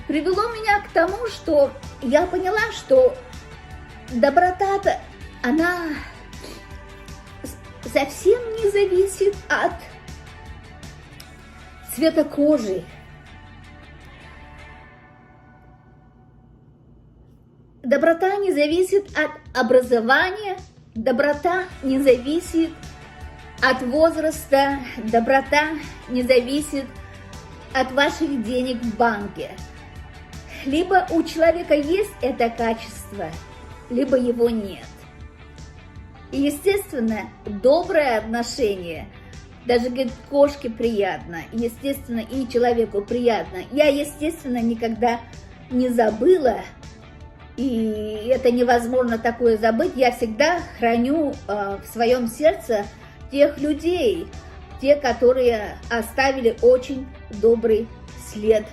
привело меня к тому, что я поняла, что доброта-то, она совсем не зависит от цвета кожи. Доброта не зависит от образования, доброта не зависит от возраста, доброта не зависит от ваших денег в банке. Либо у человека есть это качество, либо его нет. И, естественно, доброе отношение, даже, говорит, кошке приятно, естественно, и человеку приятно. Я, естественно, никогда не забыла, и это невозможно такое забыть. Я всегда храню в своем сердце тех людей, те, которые оставили очень добрый след.